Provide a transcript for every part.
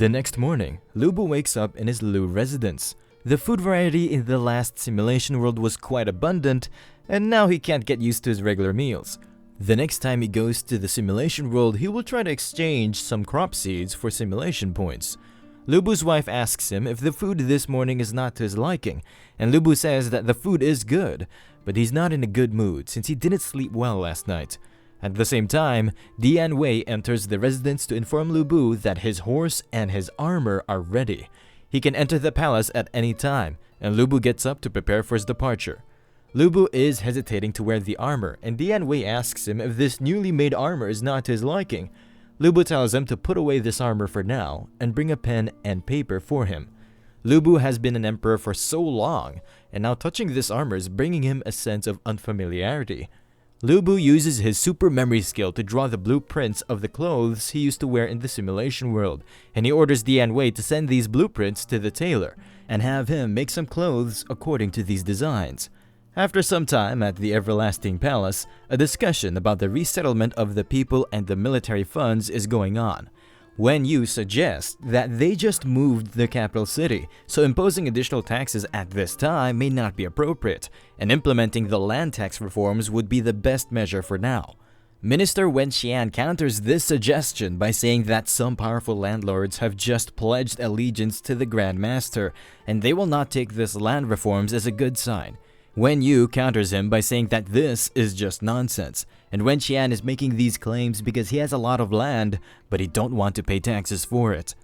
The next morning, Lu Bu wakes up in his Lu residence. The food variety in the last simulation world was quite abundant, and now he can't get used to his regular meals. The next time he goes to the simulation world, he will try to exchange some crop seeds for simulation points. Lu Bu's wife asks him if the food this morning is not to his liking, and Lu Bu says that the food is good, but he's not in a good mood since he didn't sleep well last night. At the same time, Dian Wei enters the residence to inform Lu Bu that his horse and his armor are ready. He can enter the palace at any time, and Lu Bu gets up to prepare for his departure. Lu Bu is hesitating to wear the armor, and Dian Wei asks him if this newly made armor is not to his liking. Lu Bu tells him to put away this armor for now and bring a pen and paper for him. Lu Bu has been an emperor for so long, and now touching this armor is bringing him a sense of unfamiliarity. Lu Bu uses his super memory skill to draw the blueprints of the clothes he used to wear in the simulation world, and he orders Dian Wei to send these blueprints to the tailor and have him make some clothes according to these designs. After some time at the Everlasting Palace, a discussion about the resettlement of the people and the military funds is going on. Wen Yu suggests that they just moved the capital city, so imposing additional taxes at this time may not be appropriate, and implementing the land tax reforms would be the best measure for now. Minister Wen Xian counters this suggestion by saying that some powerful landlords have just pledged allegiance to the Grand Master, and they will not take this land reforms as a good sign. Wen Yu counters him by saying that this is just nonsense, and Wen Xian is making these claims because he has a lot of land, but he don't want to pay taxes for it.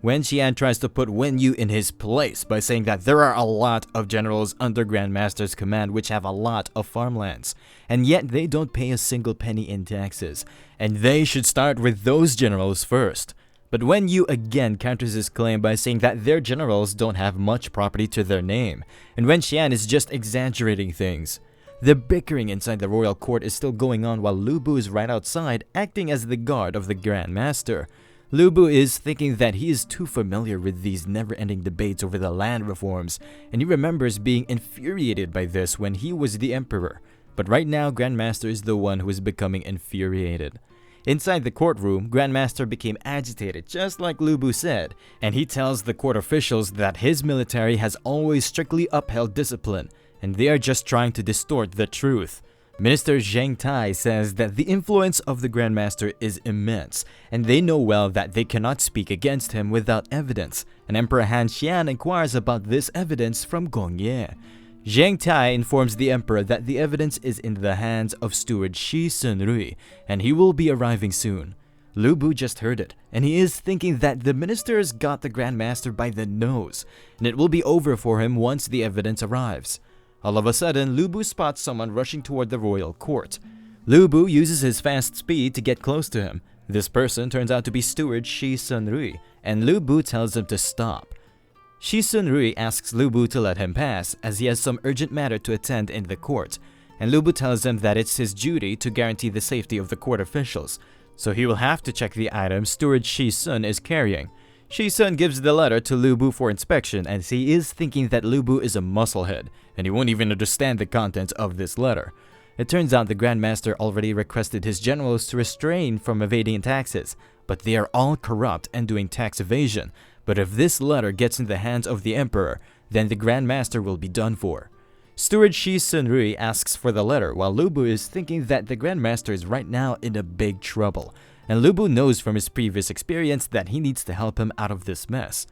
Wen Xian tries to put Wen Yu in his place by saying that there are a lot of generals under Grand Master's command which have a lot of farmlands, and yet they don't pay a single penny in taxes, and they should start with those generals first. But Wen Yu again counters his claim by saying that their generals don't have much property to their name, and Wen Xian is just exaggerating things. The bickering inside the royal court is still going on while Lu Bu is right outside acting as the guard of the Grand Master. Lu Bu is thinking that he is too familiar with these never-ending debates over the land reforms, and he remembers being infuriated by this when he was the emperor. But right now, Grand Master is the one who is becoming infuriated. Inside the courtroom, Grandmaster became agitated just like Lu Bu said, and he tells the court officials that his military has always strictly upheld discipline, and they are just trying to distort the truth. Minister Zheng Tai says that the influence of the Grandmaster is immense, and they know well that they cannot speak against him without evidence, and Emperor Han Xian inquires about this evidence from Gong Ye. Zheng Tai informs the emperor that the evidence is in the hands of steward Shi Sunrui, and he will be arriving soon. Lu Bu just heard it, and he is thinking that the ministers got the Grand Master by the nose, and it will be over for him once the evidence arrives. All of a sudden, Lu Bu spots someone rushing toward the royal court. Lu Bu uses his fast speed to get close to him. This person turns out to be steward Shi Sunrui, and Lu Bu tells him to stop. Shi Sunrui asks Lu Bu to let him pass as he has some urgent matter to attend in the court, and Lu Bu tells him that it's his duty to guarantee the safety of the court officials, so he will have to check the items steward Shi Sun is carrying. Shi Sun gives the letter to Lu Bu for inspection as he is thinking that Lu Bu is a musclehead, and he won't even understand the contents of this letter. It turns out the Grand Master already requested his generals to refrain from evading taxes, but they are all corrupt and doing tax evasion. But if this letter gets in the hands of the emperor, then the Grand Master will be done for. Steward Shi Sunrui asks for the letter while Lu Bu is thinking that the Grand Master is right now in a big trouble, and Lu Bu knows from his previous experience that he needs to help him out of this mess.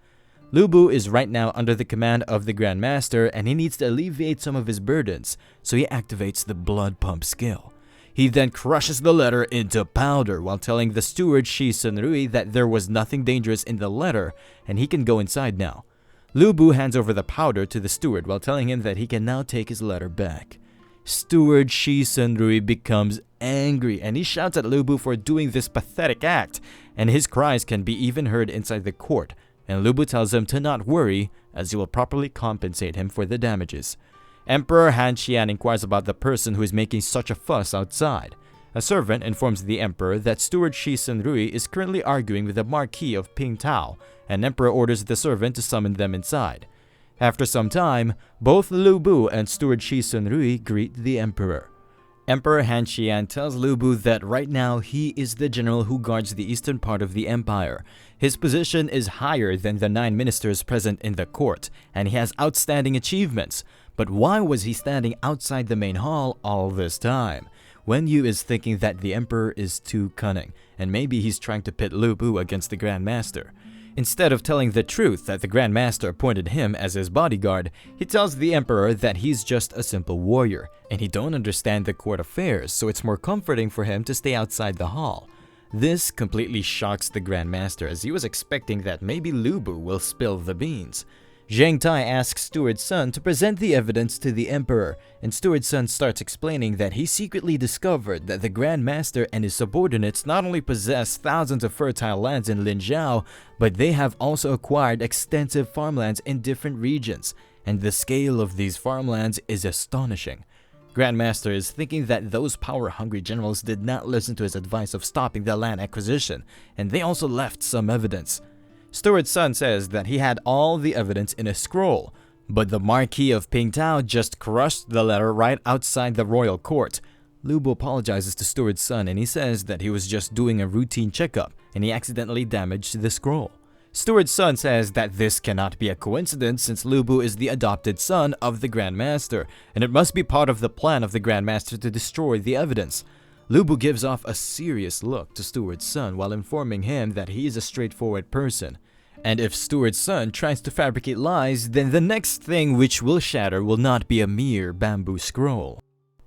Lu Bu is right now under the command of the Grand Master and he needs to alleviate some of his burdens, so he activates the blood pump skill. He then crushes the letter into powder while telling the steward Shi Sunrui that there was nothing dangerous in the letter and he can go inside now. Lu Bu hands over the powder to the steward while telling him that he can now take his letter back. Steward Shi Sunrui becomes angry and he shouts at Lu Bu for doing this pathetic act, and his cries can be even heard inside the court, and Lu Bu tells him to not worry as he will properly compensate him for the damages. Emperor Han Xian inquires about the person who is making such a fuss outside. A servant informs the emperor that steward Shi Sunrui is currently arguing with the Marquis of Pingtao, and emperor orders the servant to summon them inside. After some time, both Lu Bu and steward Shi Sunrui greet the emperor. Emperor Han Qian tells Lu Bu that right now he is the general who guards the eastern part of the empire. His position is higher than the 9 ministers present in the court, and he has outstanding achievements. But why was he standing outside the main hall all this time? Wen Yu is thinking that the emperor is too cunning, and maybe he's trying to pit Lu Bu against the Grand Master. Instead of telling the truth that the Grand Master appointed him as his bodyguard, he tells the emperor that he's just a simple warrior, and he don't understand the court affairs, so it's more comforting for him to stay outside the hall. This completely shocks the Grand Master, as he was expecting that maybe Lu Bu will spill the beans. Zhang Tai asks Steward Sun to present the evidence to the emperor, and Steward Sun starts explaining that he secretly discovered that the Grand Master and his subordinates not only possess thousands of fertile lands in Linzhou, but they have also acquired extensive farmlands in different regions, and the scale of these farmlands is astonishing. Grand Master is thinking that those power-hungry generals did not listen to his advice of stopping the land acquisition, and they also left some evidence. Steward Sun says that he had all the evidence in a scroll, but the Marquis of Pingtao just crushed the letter right outside the royal court. Lu Bu apologizes to Steward Sun, and he says that he was just doing a routine checkup and he accidentally damaged the scroll. Steward Sun says that this cannot be a coincidence since Lu Bu is the adopted son of the Grand Master, and it must be part of the plan of the Grand Master to destroy the evidence. Lu Bu gives off a serious look to Steward Sun while informing him that he is a straightforward person. And if Steward Sun tries to fabricate lies, then the next thing which will shatter will not be a mere bamboo scroll.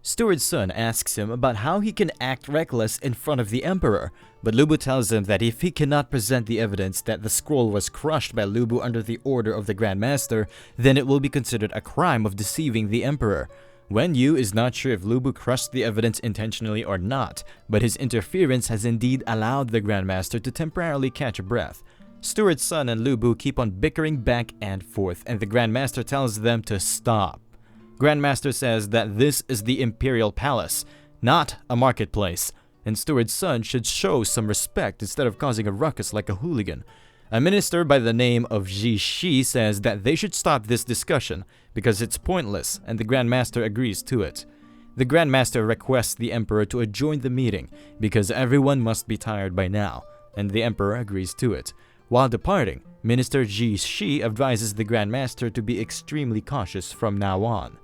Steward Sun asks him about how he can act reckless in front of the emperor, but Lu Bu tells him that if he cannot present the evidence that the scroll was crushed by Lu Bu under the order of the Grand Master, then it will be considered a crime of deceiving the emperor. Wen Yu is not sure if Lu Bu crushed the evidence intentionally or not, but his interference has indeed allowed the Grand Master to temporarily catch a breath. Steward Sun and Lu Bu keep on bickering back and forth, and the Grand Master tells them to stop. Grand Master says that this is the Imperial Palace, not a marketplace, and Steward Sun should show some respect instead of causing a ruckus like a hooligan. A minister by the name of Ji Shi says that they should stop this discussion because it's pointless, and the Grand Master agrees to it. The Grand Master requests the Emperor to adjourn the meeting because everyone must be tired by now, and the Emperor agrees to it. While departing, Minister Ji Shi advises the Grand Master to be extremely cautious from now on.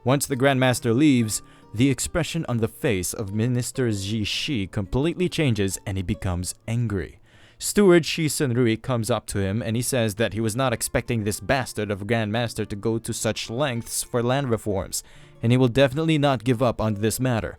Once the Grand Master leaves, the expression on the face of Minister Ji Shi completely changes and he becomes angry. Steward Shi Senrui comes up to him and he says that he was not expecting this bastard of a Grand Master to go to such lengths for land reforms, and he will definitely not give up on this matter.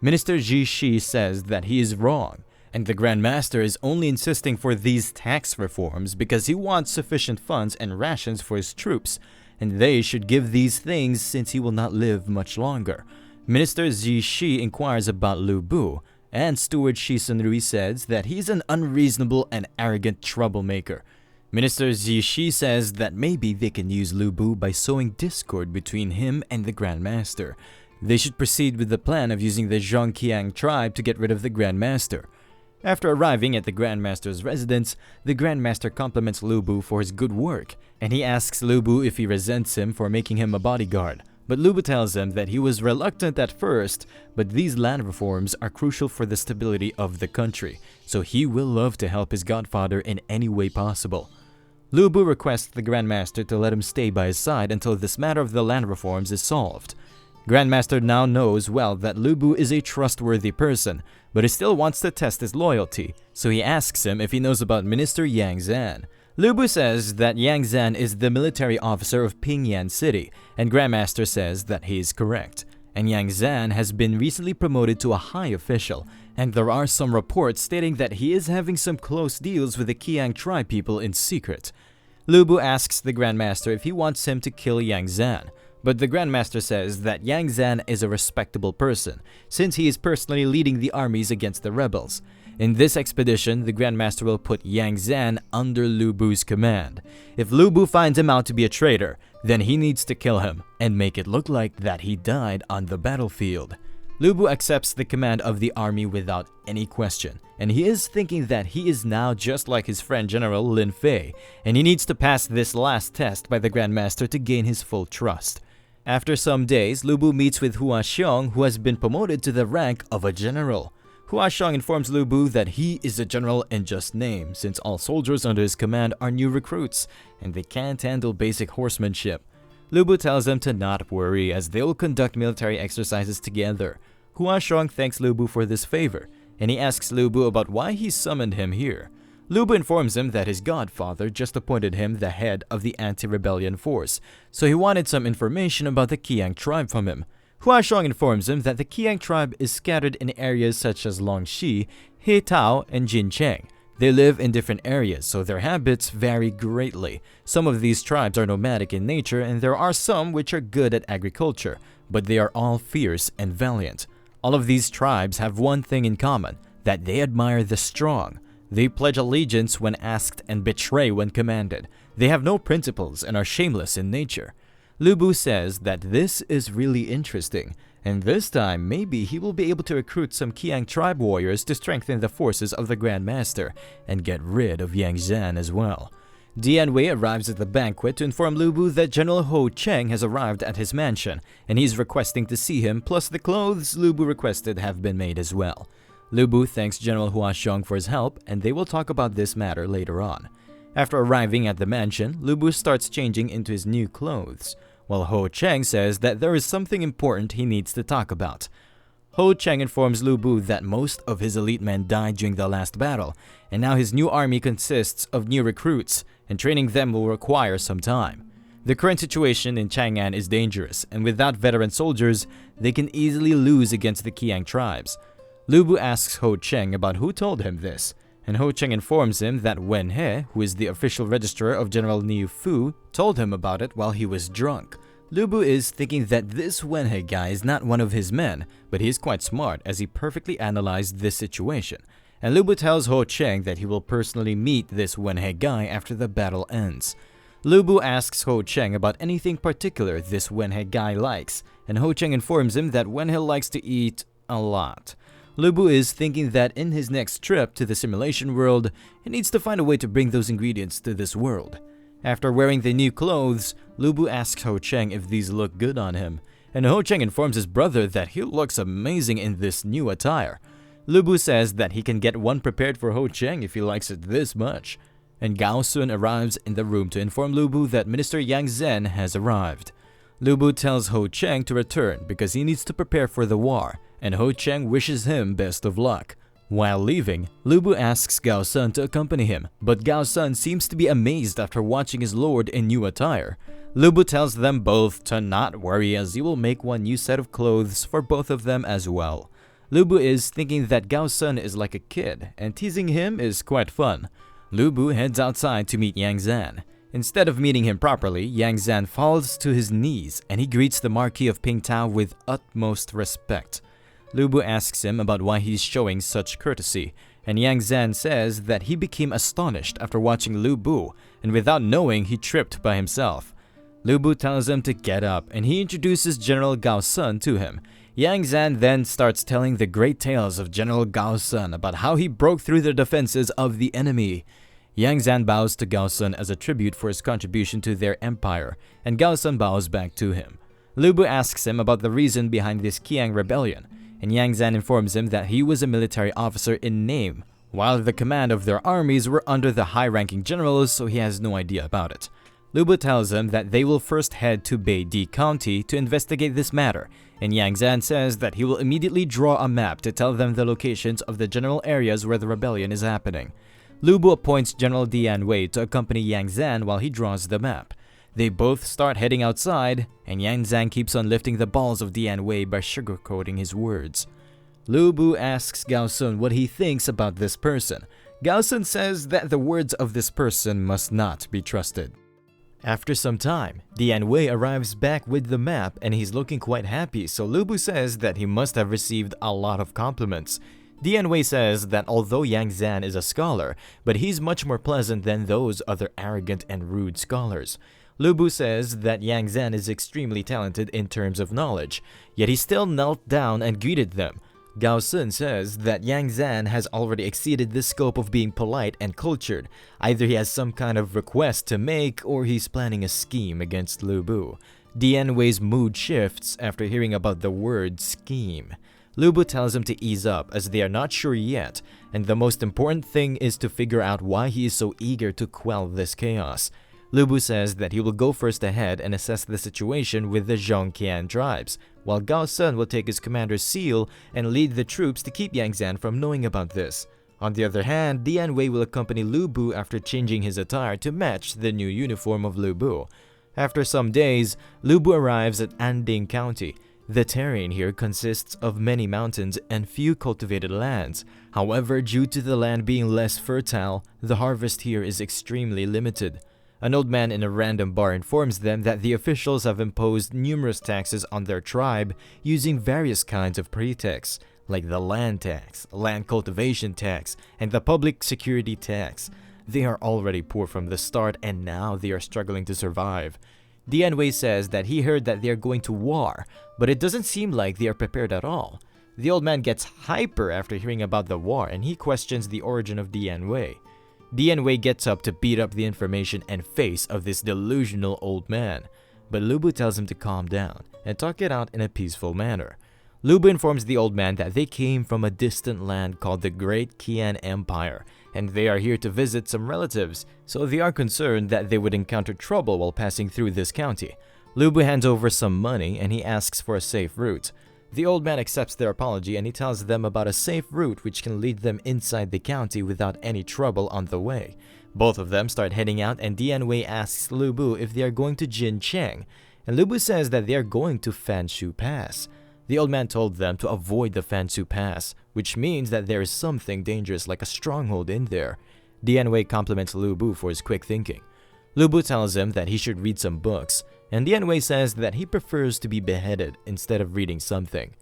Minister Ji Shi says that he is wrong, and the Grand Master is only insisting for these tax reforms because he wants sufficient funds and rations for his troops, and they should give these things since he will not live much longer. Minister Ji Shi inquires about Lu Bu, and Steward Shi Senrui says that he's an unreasonable and arrogant troublemaker. Minister Ji Shi says that maybe they can use Lu Bu by sowing discord between him and the Grand Master. They should proceed with the plan of using the Zhongqiang tribe to get rid of the Grand Master. After arriving at the Grand Master's residence, the Grand Master compliments Lu Bu for his good work, and he asks Lu Bu if he resents him for making him a bodyguard. But Lu Bu tells him that he was reluctant at first, but these land reforms are crucial for the stability of the country, so he will love to help his godfather in any way possible. Lu Bu requests the Grand Master to let him stay by his side until this matter of the land reforms is solved. Grand Master now knows well that Lu Bu is a trustworthy person, but he still wants to test his loyalty, so he asks him if he knows about Minister Yang Zan. Lu Bu says that Yang Zan is the military officer of Pingyan City, and Grand Master says that he is correct. And Yang Zan has been recently promoted to a high official, and there are some reports stating that he is having some close deals with the Qiang tribe people in secret. Lu Bu asks the Grand Master if he wants him to kill Yang Zan, but the Grand Master says that Yang Zan is a respectable person, since he is personally leading the armies against the rebels. In this expedition, the Grand Master will put Yang Zan under Lu Bu's command. If Lu Bu finds him out to be a traitor, then he needs to kill him and make it look like that he died on the battlefield. Lu Bu accepts the command of the army without any question, and he is thinking that he is now just like his friend General Lin Fei, and he needs to pass this last test by the Grand Master to gain his full trust. After some days, Lu Bu meets with Hua Xiong, who has been promoted to the rank of a general. Hua Xiong informs Lu Bu that he is a general in just name, since all soldiers under his command are new recruits, and they can't handle basic horsemanship. Lu Bu tells them to not worry, as they will conduct military exercises together. Hua Xiong thanks Lu Bu for this favor, and he asks Lu Bu about why he summoned him here. Lu Bu informs him that his godfather just appointed him the head of the anti-rebellion force, so he wanted some information about the Qiang tribe from him. Hua Xiong informs him that the Qiang tribe is scattered in areas such as Longxi, Hetao, and Jincheng. They live in different areas, so their habits vary greatly. Some of these tribes are nomadic in nature, and there are some which are good at agriculture, but they are all fierce and valiant. All of these tribes have one thing in common, that they admire the strong. They pledge allegiance when asked and betray when commanded. They have no principles and are shameless in nature. Lu Bu says that this is really interesting, and this time maybe he will be able to recruit some Qiang tribe warriors to strengthen the forces of the Grand Master and get rid of Yang Zhan as well. Dian Wei arrives at the banquet to inform Lu Bu that General Ho Cheng has arrived at his mansion, and he's requesting to see him, plus the clothes Lu Bu requested have been made as well. Lu Bu thanks General Hua Xiong for his help, and they will talk about this matter later on. After arriving at the mansion, Lu Bu starts changing into his new clothes, while Ho Cheng says that there is something important he needs to talk about. Ho Cheng informs Lu Bu that most of his elite men died during the last battle, and now his new army consists of new recruits, and training them will require some time. The current situation in Chang'an is dangerous, and without veteran soldiers, they can easily lose against the Qiang tribes. Lu Bu asks Ho Cheng about who told him this, and Ho Cheng informs him that Wen He, who is the official registrar of General Niu Fu, told him about it while he was drunk. Lu Bu is thinking that this Wen He guy is not one of his men, but he is quite smart as he perfectly analyzed this situation. And Lu Bu tells Ho Cheng that he will personally meet this Wen He guy after the battle ends. Lu Bu asks Ho Cheng about anything particular this Wen He guy likes, and Ho Cheng informs him that Wen He likes to eat a lot. Lu Bu is thinking that in his next trip to the simulation world, he needs to find a way to bring those ingredients to this world. After wearing the new clothes, Lu Bu asks Ho Cheng if these look good on him, and Ho Cheng informs his brother that he looks amazing in this new attire. Lu Bu says that he can get one prepared for Ho Cheng if he likes it this much, and Gao Sun arrives in the room to inform Lu Bu that Minister Yang Zhen has arrived. Lu Bu tells Ho Cheng to return because he needs to prepare for the war, and Ho Cheng wishes him best of luck. While leaving, Lu Bu asks Gao Sun to accompany him, but Gao Sun seems to be amazed after watching his lord in new attire. Lu Bu tells them both to not worry as he will make one new set of clothes for both of them as well. Lu Bu is thinking that Gao Sun is like a kid, and teasing him is quite fun. Lu Bu heads outside to meet Yang Zhan. Instead of meeting him properly, Yang Zhan falls to his knees and he greets the Marquis of Pingtao with utmost respect. Lu Bu asks him about why he's showing such courtesy, and Yang Zhan says that he became astonished after watching Lu Bu, and without knowing he tripped by himself. Lu Bu tells him to get up, and he introduces General Gao Sun to him. Yang Zhan then starts telling the great tales of General Gao Sun about how he broke through the defenses of the enemy. Yang Zhan bows to Gao Sun as a tribute for his contribution to their empire, and Gao Sun bows back to him. Lu Bu asks him about the reason behind this Qiang rebellion, and Yang Zhan informs him that he was a military officer in name, while the command of their armies were under the high-ranking generals, so he has no idea about it. Lu Bu tells him that they will first head to Beidi County to investigate this matter, and Yang Zhan says that he will immediately draw a map to tell them the locations of the general areas where the rebellion is happening. Lu Bu appoints General Dian Wei to accompany Yang Zhan while he draws the map. They both start heading outside, and Yang Zhan keeps on lifting the balls of Dian Wei by sugarcoating his words. Lu Bu asks Gao Sun what he thinks about this person. Gao Sun says that the words of this person must not be trusted. After some time, Dian Wei arrives back with the map and he's looking quite happy, so Lu Bu says that he must have received a lot of compliments. Dian Wei says that although Yang Zhan is a scholar, but he's much more pleasant than those other arrogant and rude scholars. Lu Bu says that Yang Zhan is extremely talented in terms of knowledge, yet he still knelt down and greeted them. Gao Sun says that Yang Zhan has already exceeded the scope of being polite and cultured. Either he has some kind of request to make or he's planning a scheme against Lu Bu. Dian Wei's mood shifts after hearing about the word scheme. Lu Bu tells him to ease up as they are not sure yet, and the most important thing is to figure out why he is so eager to quell this chaos. Lu Bu says that he will go first ahead and assess the situation with the Zhongqian tribes, while Gao Sun will take his commander's seal and lead the troops to keep Yang Zan from knowing about this. On the other hand, Dian Wei will accompany Lu Bu after changing his attire to match the new uniform of Lu Bu. After some days, Lu Bu arrives at Anding County. The terrain here consists of many mountains and few cultivated lands. However, due to the land being less fertile, the harvest here is extremely limited. An old man in a random bar informs them that the officials have imposed numerous taxes on their tribe using various kinds of pretexts, like the land tax, land cultivation tax, and the public security tax. They are already poor from the start and now they are struggling to survive. Dian Wei says that he heard that they are going to war, but it doesn't seem like they are prepared at all. The old man gets hyper after hearing about the war and he questions the origin of Dian Wei. Dian Wei gets up to beat up the information and face of this delusional old man, but Lu Bu tells him to calm down and talk it out in a peaceful manner. Lu Bu informs the old man that they came from a distant land called the Great Qian Empire, and they are here to visit some relatives, so they are concerned that they would encounter trouble while passing through this county. Lu Bu hands over some money and he asks for a safe route. The old man accepts their apology and he tells them about a safe route which can lead them inside the county without any trouble on the way. Both of them start heading out and Dian Wei asks Lu Bu if they are going to Jincheng, and Lu Bu says that they are going to Fanshu Pass. The old man told them to avoid the Fanshu Pass, which means that there is something dangerous like a stronghold in there. Dian Wei compliments Lu Bu for his quick thinking. Lu Bu tells him that he should read some books, and Dian Wei says that he prefers to be beheaded instead of reading something.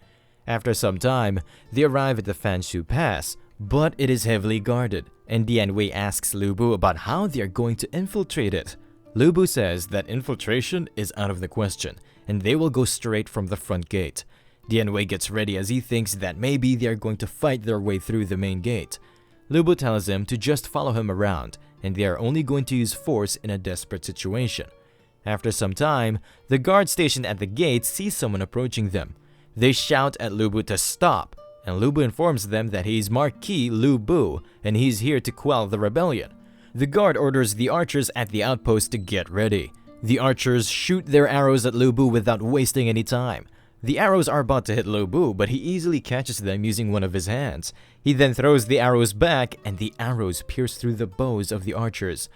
After some time, they arrive at the Fanshu Pass, but it is heavily guarded, and Dian Wei asks Lu Bu about how they are going to infiltrate it. Lu Bu says that infiltration is out of the question, and they will go straight from the front gate. Dian Wei gets ready as he thinks that maybe they are going to fight their way through the main gate. Lu Bu tells him to just follow him around, and they are only going to use force in a desperate situation. After some time, the guard stationed at the gate sees someone approaching them. They shout at Lu Bu to stop, and Lu Bu informs them that he is Marquis Lu Bu and he's here to quell the rebellion. The guard orders the archers at the outpost to get ready. The archers shoot their arrows at Lu Bu without wasting any time. The arrows are about to hit Lu Bu, but he easily catches them using one of his hands. He then throws the arrows back, and the arrows pierce through the bows of the archers.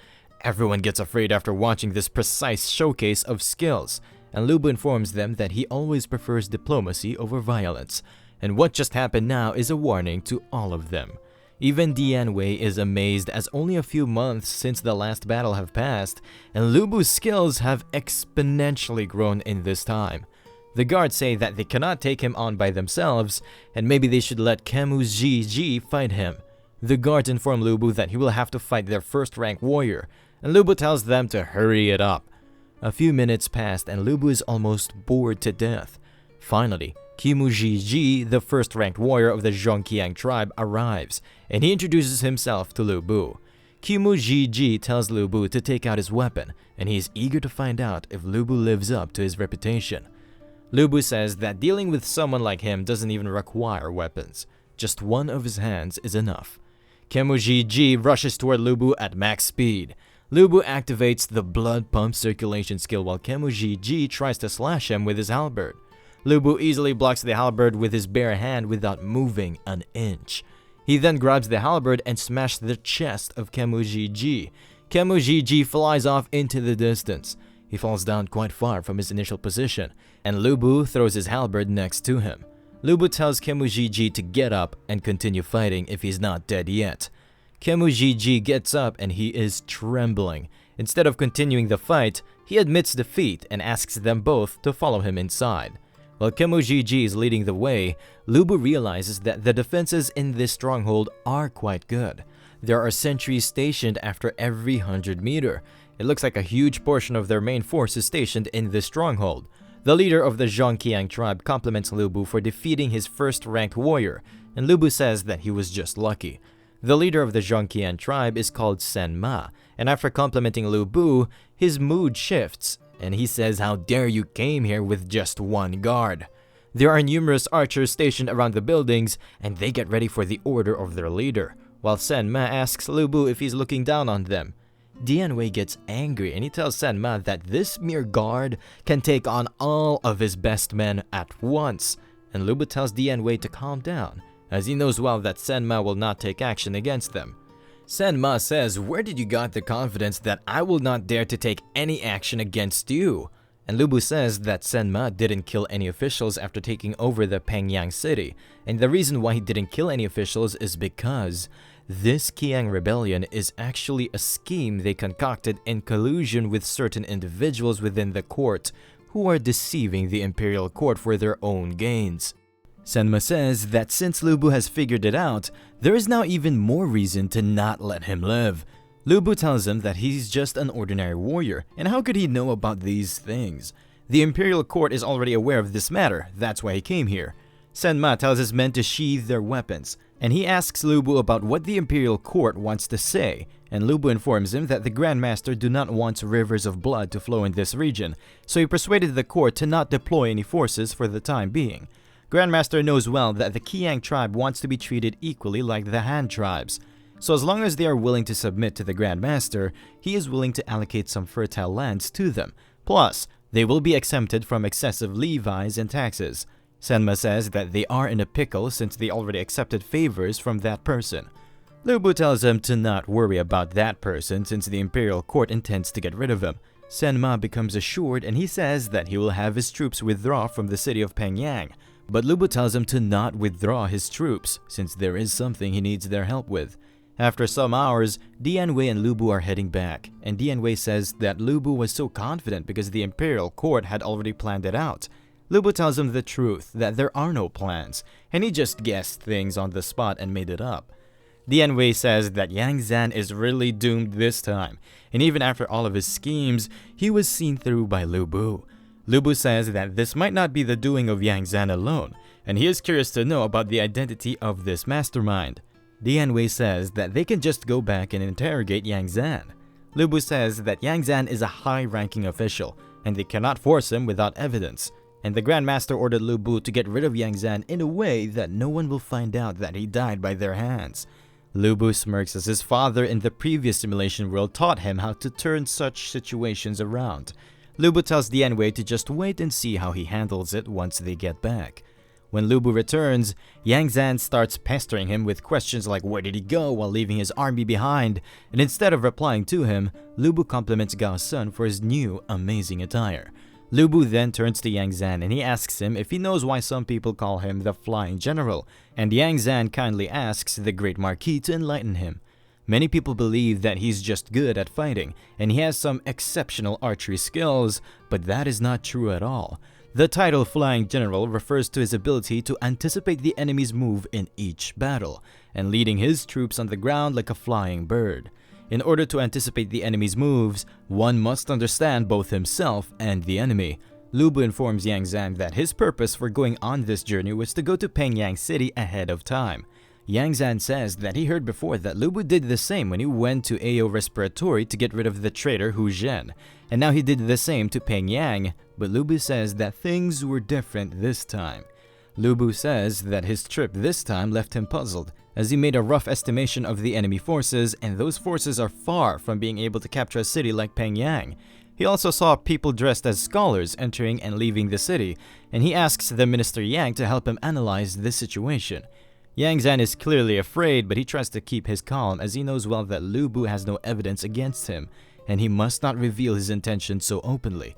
Everyone gets afraid after watching this precise showcase of skills, and Lu Bu informs them that he always prefers diplomacy over violence. And what just happened now is a warning to all of them. Even Dian Wei is amazed as only a few months since the last battle have passed, and Lu Bu's skills have exponentially grown in this time. The guards say that they cannot take him on by themselves, and maybe they should let Kemu Ji fight him. The guards inform Lu Bu that he will have to fight their first-rank warrior, and Lu Bu tells them to hurry it up. A few minutes passed and Lu Bu is almost bored to death. Finally, Kemu Ji, the first-ranked warrior of the Zhongqiang tribe, arrives, and he introduces himself to Lu Bu. Kemu Ji tells Lu Bu to take out his weapon, and he is eager to find out if Lu Bu lives up to his reputation. Lu Bu says that dealing with someone like him doesn't even require weapons. Just one of his hands is enough. Kemu Ji rushes toward Lu Bu at max speed. Lu Bu activates the blood pump circulation skill while Kemu Ji tries to slash him with his halberd. Lu Bu easily blocks the halberd with his bare hand without moving an inch. He then grabs the halberd and smashes the chest of Kemu Ji. Kemu Ji flies off into the distance. He falls down quite far from his initial position, and Lu Bu throws his halberd next to him. Lu Bu tells Kemu Ji to get up and continue fighting if he's not dead yet. Kemu Ji gets up and he is trembling. Instead of continuing the fight, he admits defeat and asks them both to follow him inside. While Kemu Ji is leading the way, Lu Bu realizes that the defenses in this stronghold are quite good. There are sentries stationed after every 100 meters. It looks like a huge portion of their main force is stationed in this stronghold. The leader of the Zhongqiang tribe compliments Lu Bu for defeating his first-ranked warrior, and Lu Bu says that he was just lucky. The leader of the Zhongqiang tribe is called Sen Ma, and after complimenting Lu Bu, his mood shifts and he says how dare you came here with just one guard. There are numerous archers stationed around the buildings, and they get ready for the order of their leader, while Senma asks Lu Bu if he's looking down on them. Dianwei gets angry and he tells Senma that this mere guard can take on all of his best men at once, and Lu Bu tells Dianwei to calm down, as he knows well that Senma will not take action against them. Senma says, "Where did you get the confidence that I will not dare to take any action against you?" And Lu Bu says that Senma didn't kill any officials after taking over the Pengyang city, and the reason why he didn't kill any officials is because this Qiang rebellion is actually a scheme they concocted in collusion with certain individuals within the court who are deceiving the imperial court for their own gains. Senma says that since Lu Bu has figured it out, there is now even more reason to not let him live. Lu Bu tells him that he's just an ordinary warrior, and how could he know about these things? The imperial court is already aware of this matter, that's why he came here. Senma tells his men to sheathe their weapons, and he asks Lu Bu about what the imperial court wants to say, and Lu Bu informs him that the Grand Master do not want rivers of blood to flow in this region, so he persuaded the court to not deploy any forces for the time being. Grandmaster knows well that the Qiang tribe wants to be treated equally like the Han tribes, so as long as they are willing to submit to the Grandmaster, he is willing to allocate some fertile lands to them. Plus, they will be exempted from excessive levies and taxes. Senma says that they are in a pickle since they already accepted favors from that person. Lu Bu tells him to not worry about that person since the imperial court intends to get rid of him. Senma becomes assured and he says that he will have his troops withdraw from the city of Pengyang. But Lu Bu tells him to not withdraw his troops, since there is something he needs their help with. After some hours, Dianwei and Lu Bu are heading back, and Dianwei says that Lu Bu was so confident because the imperial court had already planned it out. Lu Bu tells him the truth, that there are no plans, and he just guessed things on the spot and made it up. Dianwei says that Yang Zan is really doomed this time, and even after all of his schemes, he was seen through by Lu Bu. Lu Bu says that this might not be the doing of Yang Zan alone, and he is curious to know about the identity of this mastermind. Dianwei says that they can just go back and interrogate Yang Zan. Lu Bu says that Yang Zan is a high-ranking official, and they cannot force him without evidence, and the Grand Master ordered Lu Bu to get rid of Yang Zan in a way that no one will find out that he died by their hands. Lu Bu smirks as his father in the previous simulation world taught him how to turn such situations around. Lu Bu tells Dianwei to just wait and see how he handles it once they get back. When Lu Bu returns, Yang Zan starts pestering him with questions like where did he go while leaving his army behind, and instead of replying to him, Lu Bu compliments Gao's son for his new amazing attire. Lu Bu then turns to Yang Zan and he asks him if he knows why some people call him the Flying General, and Yang Zan kindly asks the Great Marquis to enlighten him. Many people believe that he's just good at fighting, and he has some exceptional archery skills, but that is not true at all. The title Flying General refers to his ability to anticipate the enemy's move in each battle, and leading his troops on the ground like a flying bird. In order to anticipate the enemy's moves, one must understand both himself and the enemy. Lu Bu informs Yang Zan that his purpose for going on this journey was to go to Pengyang City ahead of time. Yang Zan says that he heard before that Lu Bu did the same when he went to Ao Respiratory to get rid of the traitor Hu Zhen, and now he did the same to Pengyang, but Lu Bu says that things were different this time. Lu Bu says that his trip this time left him puzzled, as he made a rough estimation of the enemy forces, and those forces are far from being able to capture a city like Pengyang. He also saw people dressed as scholars entering and leaving the city, and he asks the Minister Yang to help him analyze this situation. Yang Zan is clearly afraid, but he tries to keep his calm as he knows well that Lu Bu has no evidence against him, and he must not reveal his intentions so openly.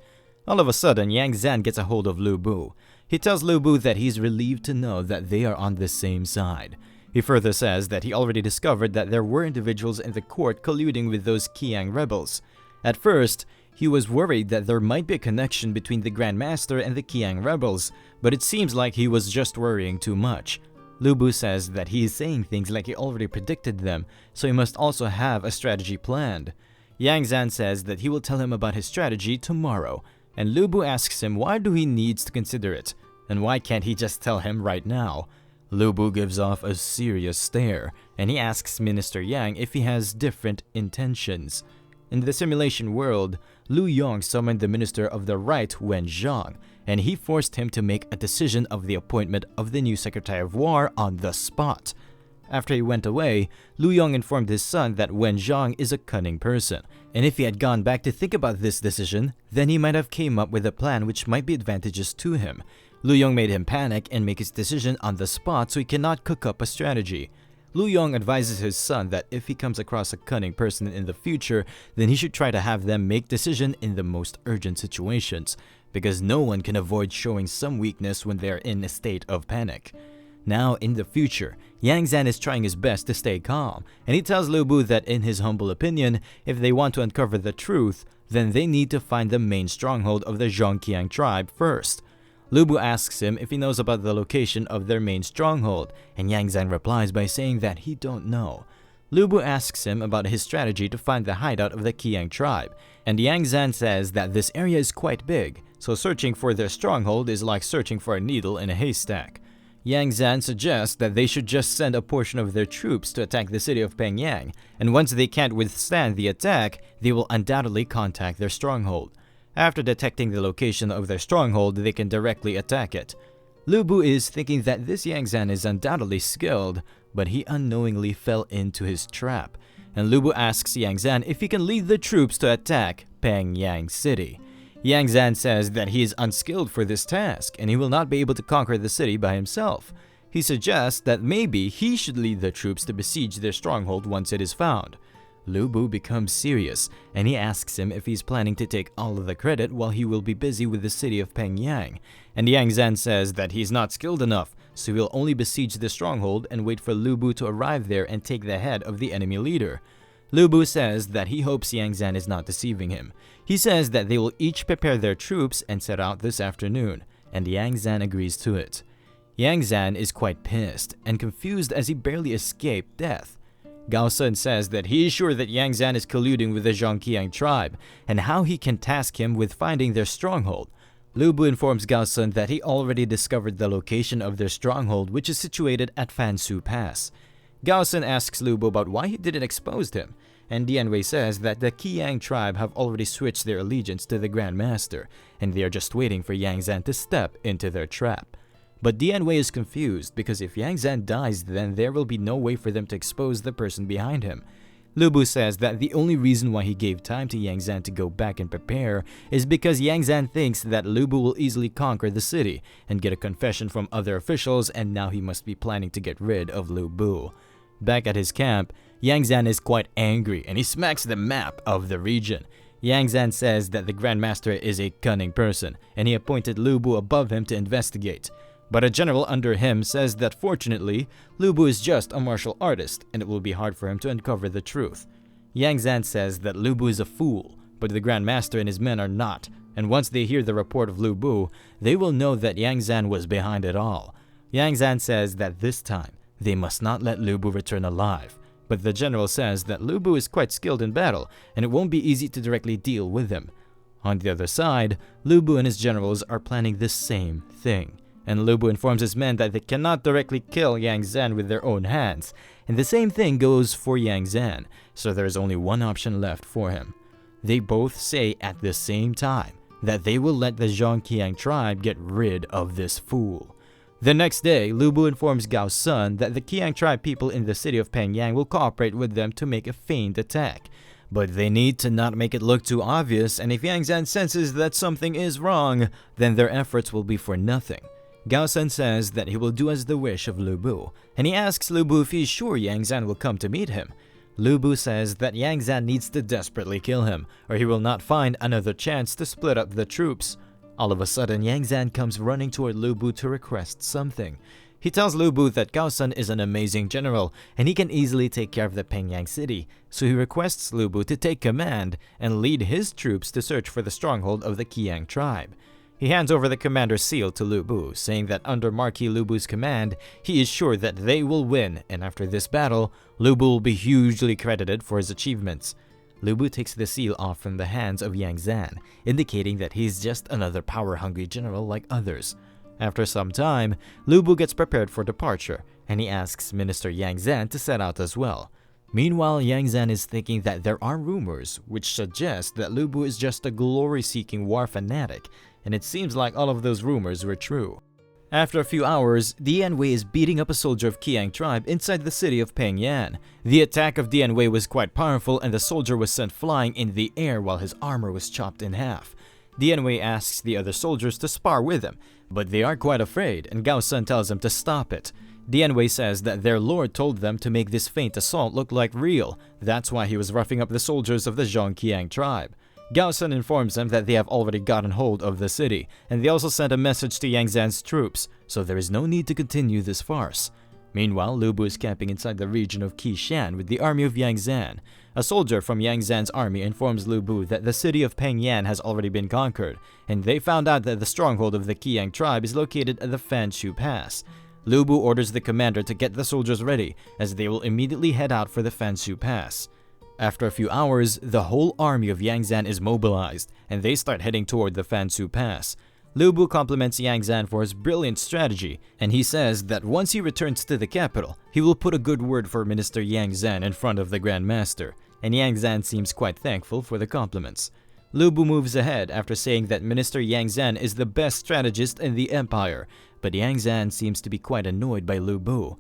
All of a sudden, Yang Zan gets a hold of Lu Bu. He tells Lu Bu that he's relieved to know that they are on the same side. He further says that he already discovered that there were individuals in the court colluding with those Qiang rebels. At first, he was worried that there might be a connection between the Grand Master and the Qiang rebels, but it seems like he was just worrying too much. Lu Bu says that he is saying things like he already predicted them, so he must also have a strategy planned. Yang Zan says that he will tell him about his strategy tomorrow, and Lu Bu asks him why do he needs to consider it, and why can't he just tell him right now. Lu Bu gives off a serious stare, and he asks Minister Yang if he has different intentions. In the simulation world, Lu Yong summoned the Minister of the Right Wen Zhang, and he forced him to make a decision of the appointment of the new Secretary of War on the spot. After he went away, Lu Yong informed his son that Wen Zhang is a cunning person, and if he had gone back to think about this decision, then he might have came up with a plan which might be advantageous to him. Lu Yong made him panic and make his decision on the spot so he cannot cook up a strategy. Lu Yong advises his son that if he comes across a cunning person in the future, then he should try to have them make decision in the most urgent situations, because no one can avoid showing some weakness when they are in a state of panic. Now, in the future, Yang Zan is trying his best to stay calm, and he tells Lu Bu that in his humble opinion, if they want to uncover the truth, then they need to find the main stronghold of the Zhongqiang tribe first. Lu Bu asks him if he knows about the location of their main stronghold, and Yang Zan replies by saying that he don't know. Lu Bu asks him about his strategy to find the hideout of the Qiang tribe, and Yang Zan says that this area is quite big, so searching for their stronghold is like searching for a needle in a haystack. Yang Zan suggests that they should just send a portion of their troops to attack the city of Pengyang, and once they can't withstand the attack, they will undoubtedly contact their stronghold. After detecting the location of their stronghold, they can directly attack it. Lu Bu is thinking that this Yang Zan is undoubtedly skilled, but he unknowingly fell into his trap, and Lu Bu asks Yang Zan if he can lead the troops to attack Pengyang city. Yang Zan says that he is unskilled for this task and he will not be able to conquer the city by himself. He suggests that maybe he should lead the troops to besiege their stronghold once it is found. Lu Bu becomes serious and he asks him if he's planning to take all of the credit while he will be busy with the city of Pengyang. And Yang Zan says that he's not skilled enough, so he will only besiege the stronghold and wait for Lu Bu to arrive there and take the head of the enemy leader. Lu Bu says that he hopes Yang Zan is not deceiving him. He says that they will each prepare their troops and set out this afternoon, and Yang Zan agrees to it. Yang Zan is quite pissed and confused as he barely escaped death. Gao Sun says that he is sure that Yang Zan is colluding with the Zhongqiang tribe, and how he can task him with finding their stronghold. Lu Bu informs Gao Sun that he already discovered the location of their stronghold, which is situated at Fansu Pass. Gao Sun asks Lu Bu about why he didn't expose him, and Dian Wei says that the Qiang tribe have already switched their allegiance to the Grand Master, and they are just waiting for Yang Zan to step into their trap. But Dian Wei is confused because if Yang Zan dies, then there will be no way for them to expose the person behind him. Lu Bu says that the only reason why he gave time to Yang Zan to go back and prepare is because Yang Zan thinks that Lu Bu will easily conquer the city and get a confession from other officials, and now he must be planning to get rid of Lu Bu. Back at his camp, Yang Zan is quite angry and he smacks the map of the region. Yang Zan says that the Grand Master is a cunning person and he appointed Lu Bu above him to investigate. But a general under him says that fortunately, Lu Bu is just a martial artist and it will be hard for him to uncover the truth. Yang Zan says that Lu Bu is a fool, but the Grand Master and his men are not, and once they hear the report of Lu Bu, they will know that Yang Zan was behind it all. Yang Zan says that this time, they must not let Lu Bu return alive, but the general says that Lu Bu is quite skilled in battle and it won't be easy to directly deal with him. On the other side, Lu Bu and his generals are planning the same thing, and Lu Bu informs his men that they cannot directly kill Yang Zan with their own hands, and the same thing goes for Yang Zan, so there is only one option left for him. They both say at the same time that they will let the Zhongqiang tribe get rid of this fool. The next day, Lu Bu informs Gao Sun that the Qiang tribe people in the city of Pengyang will cooperate with them to make a feigned attack. But they need to not make it look too obvious, and if Yang Zan senses that something is wrong, then their efforts will be for nothing. Gao Sun says that he will do as the wish of Lu Bu, and he asks Lu Bu if he is sure Yang Zan will come to meet him. Lu Bu says that Yang Zan needs to desperately kill him, or he will not find another chance to split up the troops. All of a sudden, Yang Zan comes running toward Lu Bu to request something. He tells Lu Bu that Gao Sun is an amazing general and he can easily take care of the Pengyang city, so he requests Lu Bu to take command and lead his troops to search for the stronghold of the Qiang tribe. He hands over the commander's seal to Lu Bu, saying that under Marquis Lu Bu's command, he is sure that they will win, and after this battle, Lu Bu will be hugely credited for his achievements. Lu Bu takes the seal off from the hands of Yang Zan, indicating that he's just another power-hungry general like others. After some time, Lu Bu gets prepared for departure, and he asks Minister Yang Zan to set out as well. Meanwhile, Yang Zan is thinking that there are rumors which suggest that Lu Bu is just a glory-seeking war fanatic, and it seems like all of those rumors were true. After a few hours, Dian Wei is beating up a soldier of Qiang tribe inside the city of Pengyan. The attack of Dian Wei was quite powerful and the soldier was sent flying in the air while his armor was chopped in half. Dian Wei asks the other soldiers to spar with him, but they are quite afraid and Gao Sun tells them to stop it. Dian Wei says that their lord told them to make this feint assault look like real. That's why he was roughing up the soldiers of the Zhongqiang tribe. Gao Sun informs them that they have already gotten hold of the city, and they also sent a message to Yang Zan's troops, so there is no need to continue this farce. Meanwhile, Lu Bu is camping inside the region of Qishan with the army of Yang Zan. A soldier from Yang Zan's army informs Lu Bu that the city of Pengyan has already been conquered, and they found out that the stronghold of the Qiang tribe is located at the Fanshu Pass. Lu Bu orders the commander to get the soldiers ready, as they will immediately head out for the Fanshu Pass. After a few hours, the whole army of Yang Zan is mobilized, and they start heading toward the Fanshu Pass. Lu Bu compliments Yang Zan for his brilliant strategy, and he says that once he returns to the capital, he will put a good word for Minister Yang Zan in front of the Grand Master, and Yang Zan seems quite thankful for the compliments. Lu Bu moves ahead after saying that Minister Yang Zan is the best strategist in the empire, but Yang Zan seems to be quite annoyed by Lu Bu.